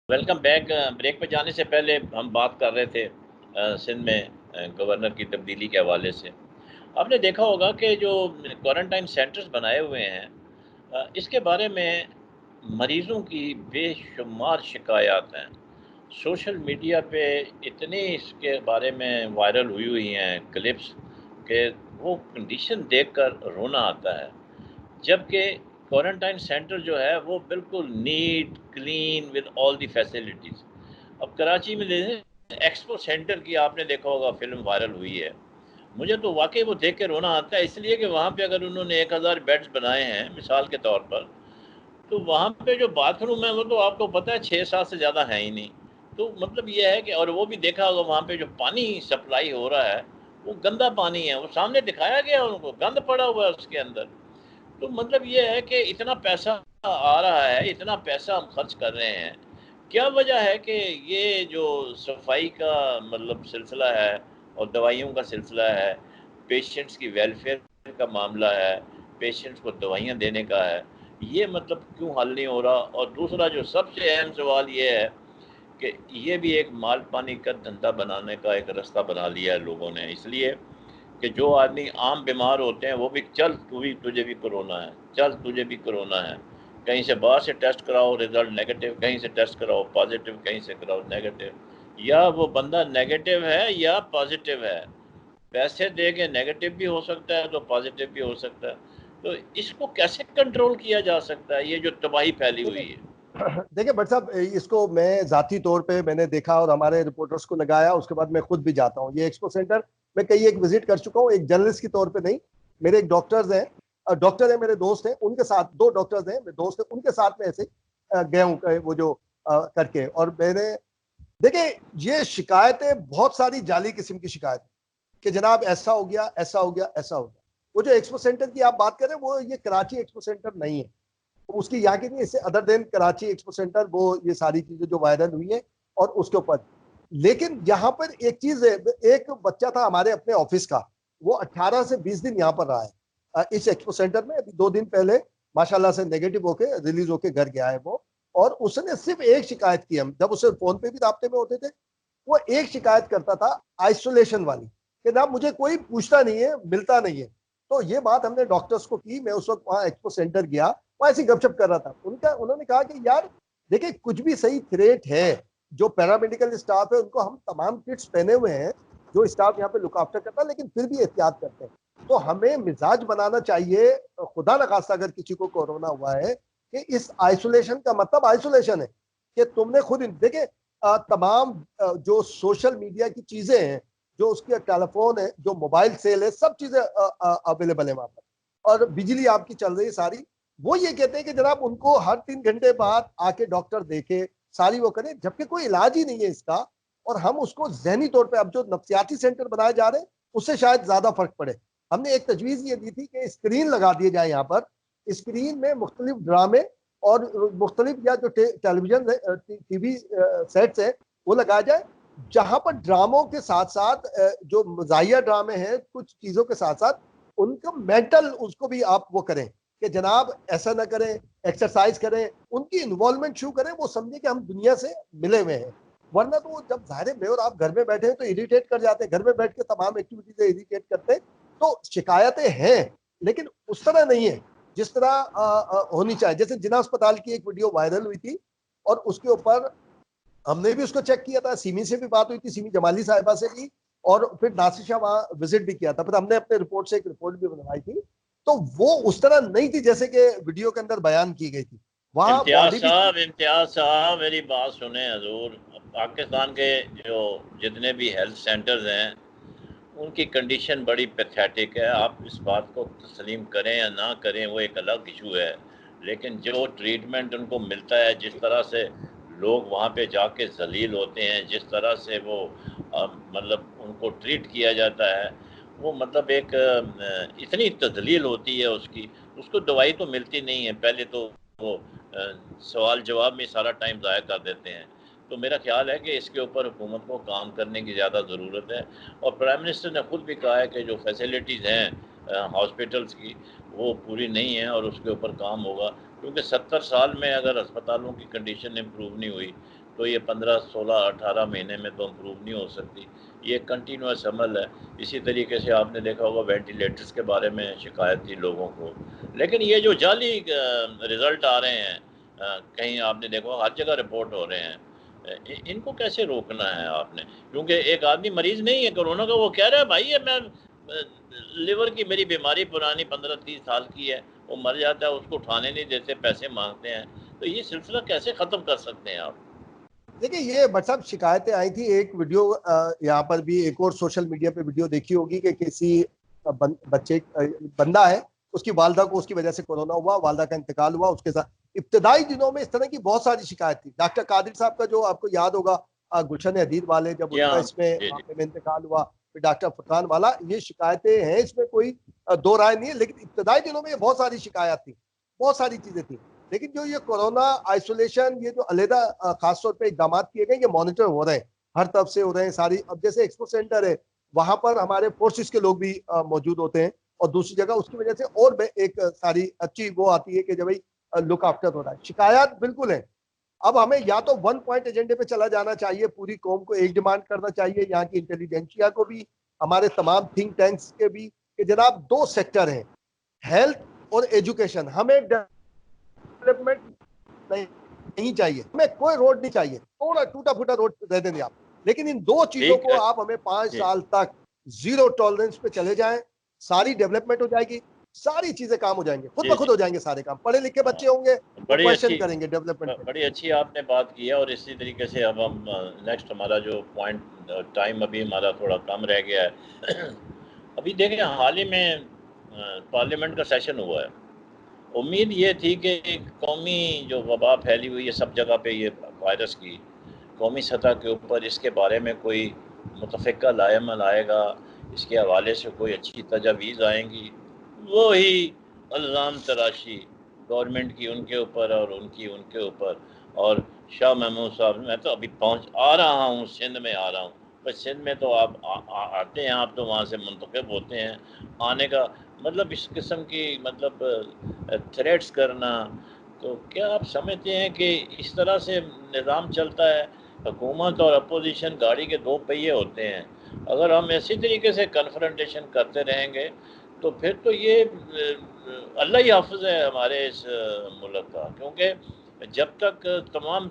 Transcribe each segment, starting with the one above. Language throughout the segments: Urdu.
Welcome back. بریک پہ جانے سے پہلے ہم بات کر رہے تھے سندھ میں گورنر کی تبدیلی کے حوالے سے۔ آپ نے دیکھا ہوگا کہ جو کوارنٹائن سینٹرز بنائے ہوئے ہیں، اس کے بارے میں مریضوں کی بے شمار شکایات ہیں۔ سوشل میڈیا پہ اتنی اس کے بارے میں وائرل ہوئی ہیں کلپس کہ وہ کنڈیشن دیکھ کر رونا آتا ہے، جبکہ کوارنٹائن سینٹر جو ہے وہ بالکل neat clean with all the facilities. اب کراچی میں ایکسپو سینٹر کی آپ نے دیکھا ہوگا فلم وائرل ہوئی ہے، مجھے تو واقعی وہ دیکھ کے رونا آتا ہے، اس لیے کہ وہاں پہ اگر انہوں نے 1000 بیڈز بنائے ہیں مثال کے طور پر، تو وہاں پہ جو باتھ روم ہے وہ تو آپ کو پتہ ہے 6-7 سے زیادہ ہیں ہی نہیں۔ تو مطلب یہ ہے کہ اور وہ بھی دیکھا ہوگا وہاں پہ جو پانی سپلائی ہو رہا ہے وہ گندا پانی ہے، وہ سامنے دکھایا گیا ان کو، گند پڑا ہوا ہے اس کے اندر۔ تو مطلب یہ ہے کہ اتنا پیسہ آ رہا ہے، اتنا پیسہ ہم خرچ کر رہے ہیں، کیا وجہ ہے کہ یہ جو صفائی کا مطلب سلسلہ ہے اور دوائیوں کا سلسلہ ہے، پیشنٹس کی ویلفیئر کا معاملہ ہے، پیشنٹس کو دوائیاں دینے کا ہے، یہ مطلب کیوں حل نہیں ہو رہا؟ اور دوسرا جو سب سے اہم سوال یہ ہے کہ یہ بھی ایک مال پانی کا دھندا بنانے کا ایک رستہ بنا لیا ہے لوگوں نے، اس لیے کہ جو آدمی عام بیمار ہوتے ہیں وہ بھی چل تجھے بھی کرونا ہے، چل تجھے بھی کرونا ہے، کہیں سے باہر سے ٹیسٹ کراؤ رزلٹ نیگیٹو، کہیں سے ٹیسٹ کراؤ پازیٹیو، کہیں سے کراؤ نیگیٹو، یا وہ بندہ نیگیٹو ہے یا پازیٹیو ہے، پیسے دے کے نیگیٹو بھی ہو سکتا ہے تو پازیٹیو بھی ہو سکتا ہے۔ تو اس کو کیسے کنٹرول کیا جا سکتا ہے، یہ جو تباہی پھیلی ہوئی ہے؟ دیکھیں بٹ صاحب، اس کو میں ذاتی طور پہ میں نے دیکھا اور ہمارے رپورٹرز کو لگایا، اس کے بعد میں خود بھی جاتا ہوں یہ ایکسپو سینٹر، میں کئی ایک وزٹ کر چکا ہوں، ایک جرنلسٹ کی طور پہ نہیں، میرے ایک ڈاکٹرز ہیں، ڈاکٹر ہیں میرے دوست ہیں، ان کے ساتھ 2 ڈاکٹرز ہیں میرے دوست ہیں، ان کے ساتھ میں ایسے گیا ہوں وہ جو کر کے، اور میں نے دیکھیں یہ شکایتیں بہت ساری جعلی قسم کی شکایت کہ جناب ایسا ہو گیا، ایسا ہو گیا، ایسا ہو گیا۔ وہ جو ایکسپو سینٹر کی آپ بات کریں وہ یہ کراچی ایکسپو سینٹر نہیں ہے، اس کی یہاں کی نہیں، اس سے ادر دین کراچی ایکسپو سینٹر وہ یہ ساری چیزیں جو وائرل ہوئی ہیں اور اس کے اوپر، لیکن یہاں پر ایک چیز ہے، ایک بچہ تھا ہمارے اپنے آفس کا، وہ 18 سے 20 دن یہاں پر رہا ہے اس ایکسپو سینٹر میں، ابھی 2 دن پہلے ماشاءاللہ سے نیگیٹو ہو کے ریلیز ہو کے گھر گیا ہے وہ، اور اس نے صرف ایک شکایت کی، ہم جب اسے فون پہ بھی رابطے میں ہوتے تھے، وہ ایک شکایت کرتا تھا آئسولیشن والی، کہ جناب مجھے کوئی پوچھتا نہیں ہے، ملتا نہیں ہے۔ تو یہ بات ہم نے ڈاکٹرز کو کی، میں اس وقت وہاں ایکسپو سینٹر گیا، وہ ایسی گپ شپ کر رہا تھا، انہوں نے کہا کہ یار دیکھیں کچھ بھی صحیح تھریٹ ہے، جو پیرامیڈیکل اسٹاف ہے ان کو ہم تمام کٹس پہنے ہوئے ہیں، جو اسٹاف یہاں پہ لک آفٹر کرتا ہے، لیکن پھر بھی احتیاط کرتے ہیں۔ تو ہمیں مزاج بنانا چاہیے، خدا نخواستہ اگر کسی کو کورونا ہوا ہے، کہ اس آئسولیشن کا مطلب آئسولیشن ہے کہ تم نے خود دیکھیں تمام جو سوشل میڈیا کی چیزیں ہیں، جو اس کے ٹیلی فون ہے، جو موبائل سیل ہے، سب چیزیں اویلیبل ہیں وہاں پر، اور بجلی آپ کی چل رہی ہے ساری، وہ یہ کہتے ہیں کہ جناب ان کو ہر 3 گھنٹے بعد آ کے ڈاکٹر دیکھے، ساری وہ کرے، جبکہ کوئی علاج ہی نہیں ہے اس کا، اور ہم اس کو ذہنی طور پہ اب جو نفسیاتی سینٹر بنائے جا رہے ہیں اس سے شاید زیادہ فرق پڑے۔ ہم نے ایک تجویز یہ دی تھی کہ اسکرین لگا دیے جائے یہاں پر، اسکرین میں مختلف ڈرامے اور مختلف یا جو ٹیلی ویژن ٹی وی سیٹس ہیں وہ لگایا جائے، جہاں پر ڈراموں کے ساتھ ساتھ جو مزاحیہ ڈرامے ہیں کچھ چیزوں کے ساتھ ساتھ ان کو مینٹل اس کو بھی آپ وہ کریں کہ جناب ایسا نہ کریں، ایکسرسائز کریں، ان کی انوالومنٹ شو کریں، وہ سمجھیں کہ ہم دنیا سے ملے ہوئے ہیں، ورنہ تو وہ جب ظاہر میں اور آپ گھر میں بیٹھے ہیں تو اریٹیٹ کر جاتے ہیں، گھر میں بیٹھ کے تمام ایکٹیویٹیز اریٹیٹ کرتے ہیں۔ تو شکایتیں ہیں لیکن اس طرح نہیں ہے جس طرح ہونی چاہیے۔ جیسے جنا اسپتال کی ایک ویڈیو وائرل ہوئی تھی، اور اس کے اوپر ہم نے بھی اس کو چیک کیا تھا، سیمی سے بھی بات ہوئی تھی، سیمی جمالی صاحبہ سے بھی، اور پھر ناصر شاہ وہاں وزٹ بھی کیا تھا، پھر ہم نے اپنے رپورٹ سے ایک رپورٹ بھی بنوائی تھی، تو وہ اس طرح نہیں تھی جیسے کہ ویڈیو کے اندر بیان کی گئی تھی، وہاں باڈی بھی تھی۔ امتیاز صاحب میری بات سنیں حضور، پاکستان کے جو جتنے بھی ہیلتھ سینٹرز ہیں ان کی کنڈیشن بڑی پیتھیٹک ہے، آپ اس بات کو تسلیم کریں یا نہ کریں وہ ایک الگ ایشو ہے، لیکن جو ٹریٹمنٹ ان کو ملتا ہے، جس طرح سے لوگ وہاں پہ جا کے ذلیل ہوتے ہیں، جس طرح سے وہ مطلب ان کو ٹریٹ کیا جاتا ہے، وہ مطلب ایک اتنی تذلیل ہوتی ہے اس کو دوائی تو ملتی نہیں ہے، پہلے تو وہ سوال جواب میں سارا ٹائم ضائع کر دیتے ہیں۔ تو میرا خیال ہے کہ اس کے اوپر حکومت کو کام کرنے کی زیادہ ضرورت ہے، اور پرائم منسٹر نے خود بھی کہا ہے کہ جو فیسلٹیز ہیں ہاسپٹلس کی وہ پوری نہیں ہیں، اور اس کے اوپر کام ہوگا، کیونکہ 70 سال میں اگر ہسپتالوں کی کنڈیشن امپروو نہیں ہوئی تو یہ 15 16 18 مہینے میں تو امپروو نہیں ہو سکتی. یہ ایک کنٹینیوس عمل ہے. اسی طریقے سے آپ نے دیکھا ہوگا وینٹیلیٹرز کے بارے میں شکایت تھی لوگوں کو، لیکن یہ جو جعلی رزلٹ آ رہے ہیں کہیں آپ نے دیکھا ہر جگہ رپورٹ ہو رہے ہیں، ان کو کیسے روکنا ہے آپ نے؟ کیونکہ ایک آدمی مریض نہیں ہے کورونا کا، وہ کہہ رہا ہے بھائی یہ میں لیور کی میری بیماری پرانی 15-30 سال کی ہے، وہ مر جاتا ہے، اس کو اٹھانے نہیں دیتے، پیسے مانگتے ہیں. تو یہ سلسلہ کیسے ختم کر سکتے ہیں آپ؟ دیکھیں یہ بٹ صاحب شکایتیں آئی تھی. ایک ویڈیو یہاں پر بھی ایک اور سوشل میڈیا پہ ویڈیو دیکھی ہوگی کہ کسی بچے بندہ ہے، اس کی والدہ کو اس کی وجہ سے کورونا ہوا، والدہ کا انتقال ہوا. اس کے ساتھ ابتدائی دنوں میں اس طرح کی بہت ساری شکایت تھی. ڈاکٹر قادر صاحب کا جو آپ کو یاد ہوگا گلشن حدید والے، جب جی ان کا ہاں، اس میں جی جی. معاملے میں انتقال ہوا، پھر ڈاکٹر فرقان والا، یہ شکایتیں ہیں، اس میں کوئی دو رائے نہیں ہے. لیکن ابتدائی دنوں میں یہ بہت ساری شکایات تھی، بہت ساری چیزیں تھیں. لیکن جو یہ کورونا آئسولیشن، یہ جو علیحدہ خاص طور پہ اقدامات کیے گئے، یہ مانیٹر ہو رہے ہیں، ہر طرف سے ہو رہے ہیں ساری. اب جیسے ایکسپو سینٹر ہے، وہاں پر ہمارے فورسز کے لوگ بھی موجود ہوتے ہیں، اور دوسری جگہ اس کی وجہ سے اور ایک ساری اچھی وہ آتی ہے کہ جب لک آفٹر ہو رہا ہے. شکایات بالکل ہیں. اب ہمیں یا تو ون پوائنٹ ایجنڈے پہ چلا جانا چاہیے، پوری قوم کو ایک ڈیمانڈ کرنا چاہیے، یہاں کی انٹیلیجنسیا کو بھی، ہمارے تمام تھنک ٹینکس کے بھی، کہ جناب دو سیکٹر ہیں، ہیلتھ اور ایجوکیشن. ہمیں ڈیولپمنٹ نہیں چاہیے، ہمیں کوئی روڈ نہیں چاہیے، تھوڑا ٹوٹا پھوٹا روڈ دے دیں آپ، لیکن ان دو چیزوں ٹھیک کو ہے آپ ہمیں 5 جی. سال تک زیرو ٹالرنس پہ چلے جائیں، ساری ڈیولپمنٹ ہو جائے گی، ساری چیزیں کام ہو جائیں گے، خود جی بخود جی. ہو جائیں گے سارے کام. پڑھے لکھے ہاں، بچے ہوں گے وہ بڑی کوشچن اچھی کریں گے ڈیولپمنٹ پہ. بڑی اچھی آپ نے بات کی ہے. اور اسی طریقے سے اب ہم نیکسٹ، ہمارا جو پوائنٹ، ٹائم ابھی ہمارا تھوڑا کم رہ گیا ہے. ابھی دیکھیں حال ہی میں پارلیمنٹ کا سیشن ہوا ہے. امید یہ تھی کہ ایک قومی جو وبا پھیلی ہوئی ہے سب جگہ پہ، یہ وائرس کی قومی سطح کے اوپر اس کے بارے میں کوئی متفقہ لائے عمل آئے گا، اس کے حوالے سے کوئی اچھی تجاویز آئیں گی. وہی الزام تراشی گورنمنٹ کی ان کے اوپر اور ان کی ان کے اوپر. اور شاہ محمود صاحب، میں تو ابھی آ رہا ہوں، سندھ میں آ رہا ہوں. بس سندھ میں تو آپ آتے ہیں، آپ تو وہاں سے منتخب ہوتے ہیں. آنے کا مطلب اس قسم کی مطلب تھریٹس کرنا، تو کیا آپ سمجھتے ہیں کہ اس طرح سے نظام چلتا ہے؟ حکومت اور اپوزیشن گاڑی کے دو پہیے ہوتے ہیں. اگر ہم اسی طریقے سے کنفرنٹیشن کرتے رہیں گے تو پھر تو یہ اللہ ہی حافظ ہے ہمارے اس ملک کا. کیونکہ جب تک تمام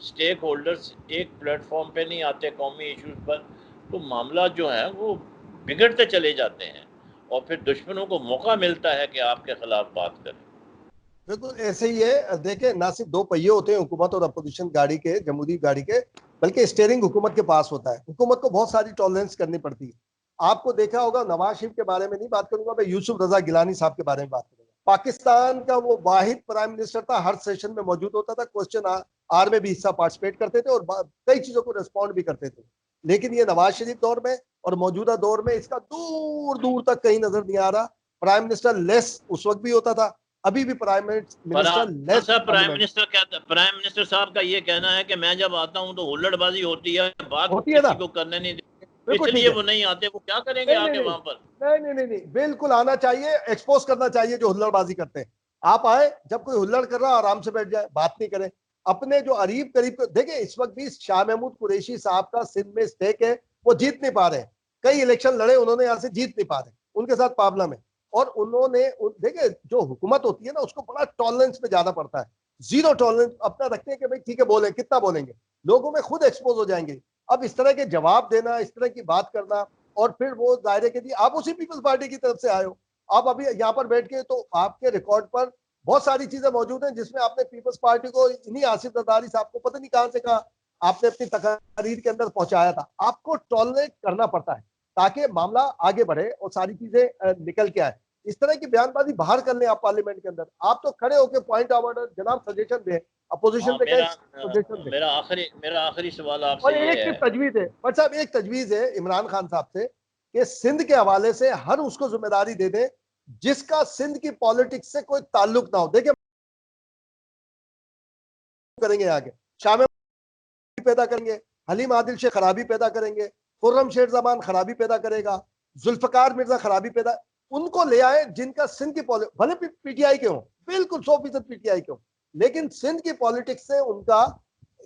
سٹیک ہولڈرز ایک پلیٹ فارم پہ نہیں آتے قومی ایشوز پر، تو معاملات جو ہیں وہ بگڑتے چلے جاتے ہیں، اور پھر دشمنوں کو موقع ملتا ہے کہ آپ کے خلاف بات کریں. بالکل ایسے ہی ہے. دیکھیں نہ صرف دو پہیے ہوتے ہیں حکومت اور اپوزیشن گاڑی کے، جمہوری گاڑی کے، بلکہ اسٹیئرنگ حکومت کے پاس ہوتا ہے. حکومت کو بہت ساری ٹالرنس کرنی پڑتی ہے. آپ کو دیکھا ہوگا، نواز شریف کے بارے میں نہیں بات کروں گا میں، یوسف رضا گیلانی صاحب کے بارے میں بات کروں گا. پاکستان کا وہ واحد پرائم منسٹر تھا، ہر سیشن میں موجود ہوتا تھا، کوسچن آر میں بھی حصہ پارٹیسپیٹ کرتے تھے، اور کئی چیزوں کو ریسپونڈ بھی کرتے تھے. لیکن یہ نواز شریف دور میں اور موجودہ دور میں اس کا دور دور تک کہیں نظر نہیں آ رہا. پرائم منسٹر لیس اس وقت بھی ہوتا تھا، ابھی بھی پرائم منسٹر فرحان لیس صاحب، پارلیمنٹ پرائم منسٹر صاحب کا یہ کہنا ہے کہ میں جب آتا ہوں تو ہلڑ بازی ہوتی ہے، بات ہوتی ہے نا. کسی کو کرنے نہیں دیتے، اس بالکل ٹھیک لیے ہے. وہ نہیں آتے. وہ کیا کریں گے نہیں آ نہیں کے نہیں وہاں پر؟ نہیں نہیں نہیں نہیں بالکل آنا چاہیے، ایکسپوز کرنا چاہیے جو ہلڑ بازی کرتے ہیں. آپ آئے، جب کوئی ہلڑ کر رہا آرام سے بیٹھ جائے، بات نہیں کریں. اپنے جو قریب قریب دیکھیں، اس وقت بھی شاہ محمود قریشی صاحب کا سندھ میں اسٹیک ہے، وہ جیت نہیں پا رہے ہیں. کئی الیکشن لڑے انہوں نے، یہاں سے جیت نہیں پا رہے، ان کے ساتھ پرابلم ہے. اور انہوں نے دیکھیں جو حکومت ہوتی ہے نا، اس کو بڑا ٹالرنس پہ زیادہ پڑتا ہے. زیرو ٹالرنس اپنا رکھتے ہیں کہ بھائی ٹھیک ہے، بولیں کتنا بولیں گے، لوگوں میں خود ایکسپوز ہو جائیں گے. اب اس طرح کے جواب دینا، اس طرح کی بات کرنا، اور پھر وہ ظاہر کے جی آپ اسی پیپلز پارٹی کی طرف سے آئے ہو. آپ ابھی یہاں پر بیٹھ کے، تو آپ کے ریکارڈ پر بہت ساری چیزیں موجود ہیں جس میں آپ نے پیپلز پارٹی کو انہی آصف زرداری صاحب کو پتہ نہیں کہاں سے کہا آپ نے اپنی تقاریر کے اندر پہنچایا تھا. آپ کو ٹالریٹ کرنا پڑتا ہے تاکہ معاملہ آگے بڑھے اور ساری چیزیں نکل کے آئے. اس طرح کی بیان بازی باہر کر لیں آپ پارلیمنٹ کے اندر. آپ تو کھڑے ہو کے پوائنٹ آف آرڈر جناب سجیشن دیں، ہاں، اپوزیشن سے کہیں سجیشن دیں. میرا آخری سوال آپ اور سے یہ ایک ہے. تجویز ہے بٹ صاحب، ایک تجویز ہے عمران خان صاحب سے کہ سندھ کے حوالے سے ہر اس کو ذمہ داری دے دیں جس کا سندھ کی پالیٹکس سے کوئی تعلق نہ ہو. دیکھیں کریں گے آگے، شام پیدا کریں گے، حلیم عادل سے خرابی پیدا کریں گے، خرم شیر زمان خرابی پیدا کرے گا، ذوالفقار مرزا خرابی پیدا. ان کو لے آئے جن کا سندھ کی بھلے پی ٹی آئی کے ہوں، بالکل 100% پی ٹی آئی کے ہوں، لیکن سندھ کی پالیٹکس سے ان کا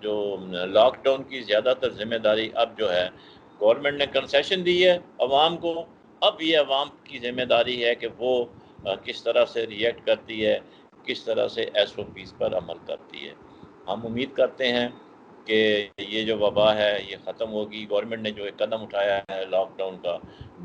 جو لاک ڈاؤن کی زیادہ تر ذمہ داری اب جو ہے گورنمنٹ نے کنسیشن دی ہے عوام کو، اب یہ عوام کی ذمہ داری ہے کہ وہ کس طرح سے ریئیکٹ کرتی ہے، کس طرح سے ایس او پیز پر عمل کرتی ہے۔ ہم امید کرتے ہیں کہ یہ جو وبا ہے یہ ختم ہوگی۔ گورنمنٹ نے جو ایک قدم اٹھایا ہے لاک ڈاؤن کا،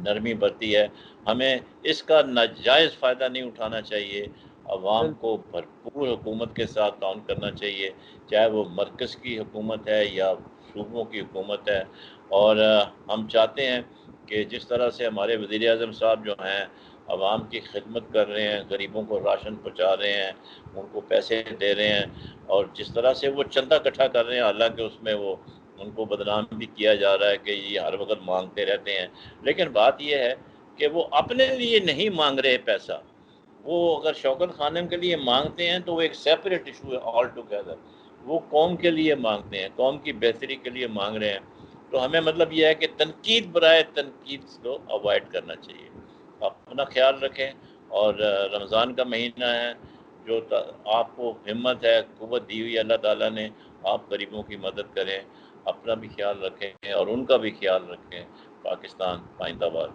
نرمی برتی ہے، ہمیں اس کا ناجائز فائدہ نہیں اٹھانا چاہیے۔ عوام بالکل کو بھرپور حکومت کے ساتھ تعاون کرنا چاہیے، چاہے وہ مرکز کی حکومت ہے یا صوبوں کی حکومت ہے۔ اور ہم چاہتے ہیں کہ جس طرح سے ہمارے وزیر اعظم صاحب جو ہیں عوام کی خدمت کر رہے ہیں، غریبوں کو راشن پہنچا رہے ہیں، ان کو پیسے دے رہے ہیں، اور جس طرح سے وہ چندہ اکٹھا کر رہے ہیں، حالانکہ اس میں وہ ان کو بدنام بھی کیا جا رہا ہے کہ یہ ہر وقت مانگتے رہتے ہیں، لیکن بات یہ ہے کہ وہ اپنے لیے نہیں مانگ رہے پیسہ۔ وہ اگر شوکت خانم کے لیے مانگتے ہیں تو وہ ایک سیپریٹ ایشو ہے آل ٹوگیدر، وہ قوم کے لیے مانگتے ہیں، قوم کی بہتری کے لیے مانگ رہے ہیں۔ تو ہمیں مطلب یہ ہے کہ تنقید برائے تنقید کو اوائڈ کرنا چاہیے۔ اپنا خیال رکھیں، اور رمضان کا مہینہ ہے، جو آپ کو ہمت ہے، قوت دی ہوئی اللہ تعالیٰ نے، آپ غریبوں کی مدد کریں، اپنا بھی خیال رکھیں اور ان کا بھی خیال رکھیں۔ پاکستان پائندہ باد۔